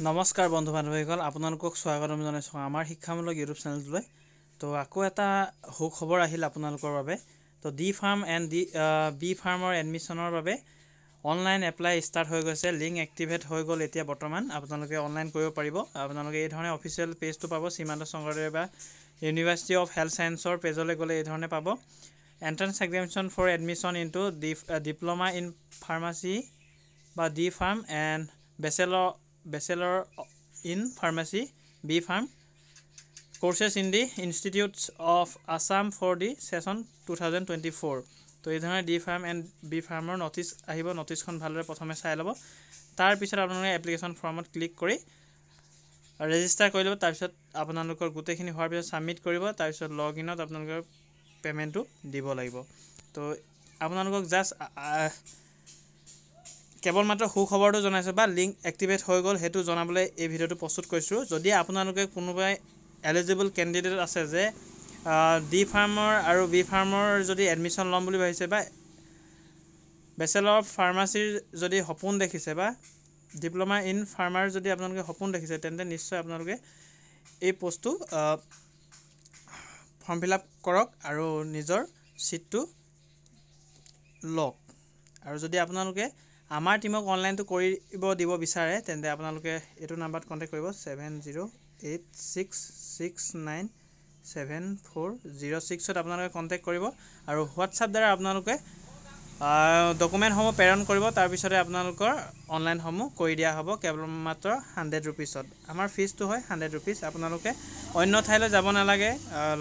নমস্কাৰ বন্ধু বান্ধৱীসকল আপোনালোকক স্বাগতম জনাইছোঁ আমাৰ শিক্ষামূলক ইউটিউব চেনেলটোলৈ। তো আকৌ এটা সুখবৰ আহিল আপোনালোকৰ বাবে। তো ডি ফাৰ্ম এণ্ড বি ফাৰ্মৰ এডমিশ্যনৰ বাবে অনলাইন এপ্লাই ষ্টাৰ্ট হৈ গৈছে। লিংক এক্টিভেট হৈ গ'ল এতিয়া বৰ্তমান। আপোনালোকে অনলাইন কৰিব পাৰিব। আপোনালোকে এই ধৰণে অফিচিয়েল পেজটো পাব শ্ৰীমন্ত শংকৰদেৱ বা ইউনিভাৰ্চিটি অফ হেল্থ চায়েন্সৰ পেজলৈ গ'লে এই ধৰণে পাব। Entrance examination for admission into diploma in pharmacy বা D pharm and Bachelor in Pharmacy B Farm courses in the Institutes of Assam for the session 2024 তো এই ধৰণে ডি ফাৰ্ম এণ্ড বি ফাৰ্মৰ নটিচ আহিব। নটিচখন ভালদৰে প্ৰথমে চাই ল'ব। তাৰপিছত আপোনালোকে এপ্লিকেশ্যন ফৰ্মত ক্লিক কৰি ৰেজিষ্টাৰ কৰি ল'ব। তাৰপিছত আপোনালোকৰ গোটেইখিনি হোৱাৰ পিছত ছাবমিট কৰিব। তাৰপিছত লগ ইনত আপোনালোকৰ পে'মেণ্টটো দিব লাগিব। তো আপোনালোকক জাষ্ট কেৱল মাত্ৰ সুখবৰটো জনাইছোঁ বা লিংক এক্টিভেট হৈ গ'ল সেইটো জনাবলৈ এই ভিডিঅ'টো প্ৰস্তুত কৰিছোঁ। যদি আপোনালোকে কোনোবাই এলিজিবল কেণ্ডিডেট আছে যে ডি ফাৰ্মৰ আৰু বি ফাৰ্মৰ যদি এডমিশ্যন ল'ম বুলি ভাবিছে বা বেচেলৰ অফ ফাৰ্মাচীৰ যদি সপোন দেখিছে বা ডিপ্ল'মা ইন ফাৰ্মাৰ যদি আপোনালোকে সপোন দেখিছে তেন্তে নিশ্চয় আপোনালোকে এই পষ্টটো ফৰ্ম ফিল আপ কৰক আৰু নিজৰ ছিটটো লওক। আৰু যদি আপোনালোকে আমাৰ টিমক অনলাইনটো কৰিব দিব বিচাৰে তেন্তে আপোনালোকে এইটো নাম্বাৰত কণ্টেক্ট কৰিব 7086697406 আপোনালোকে কণ্টেক্ট কৰিব আৰু হোৱাটছআপ দ্বাৰা আপোনালোকে ডকুমেণ্টসমূহ প্ৰেৰণ কৰিব। তাৰপিছতে আপোনালোকৰ অনলাইনসমূহ কৰি দিয়া হ'ব কেৱল মাত্ৰ 100 ৰুপিছত। আমাৰ ফিজটো হয় 100 ৰুপিজ। আপোনালোকে অন্য ঠাইলৈ যাব নালাগে।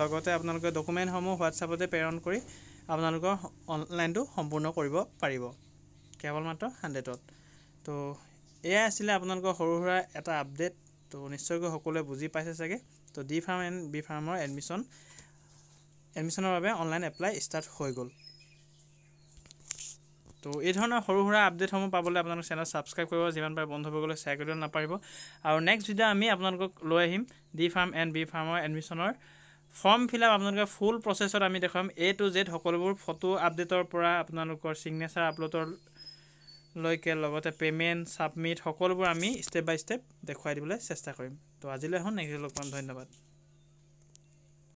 লগতে আপোনালোকে ডকুমেণ্টসমূহ হোৱাটছআপতে প্ৰেৰণ কৰি আপোনালোকৰ অনলাইনটো সম্পূৰ্ণ কৰিব পাৰিব কেৱল মাত্ৰ 100ত। তো এয়া আছিলে আপোনালোকৰ সৰু সুৰা এটা আপডেট। তো নিশ্চয়কৈ সকলোৱে বুজি পাইছে চাগে। তো ডি ফাৰ্ম এণ্ড বি ফাৰ্মৰ এডমিশ্যনৰ বাবে অনলাইন এপ্লাই ষ্টাৰ্ট হৈ গ'ল। তো এই ধৰণৰ সৰু সুৰা আপডেটসমূহ পাবলৈ আপোনালোক চেনেল ছাবস্ক্ৰাইব কৰিব, যিমান পাৰে বন্ধুসকলক শ্বেয়াৰ কৰিব নাপাৰিব। আৰু নেক্সট ভিডিঅ' আমি আপোনালোকক লৈ আহিম ডি ফাৰ্ম এণ্ড বি ফাৰ্মৰ এডমিশ্যনৰ ফৰ্ম ফিল আপ আপোনালোকে ফুল প্ৰচেছত আমি দেখুৱাম A to Z সকলোবোৰ ফটো আপডেটৰ পৰা আপোনালোকৰ ছিগনেচাৰ আপলোডৰ লৈকে লগতে পে'মেণ্ট ছাবমিট সকলোবোৰ আমি ষ্টেপ বাই ষ্টেপ দেখুৱাই দিবলৈ চেষ্টা কৰিম। তো আজিলৈ নেক্সট লগ পাম। ধন্যবাদ।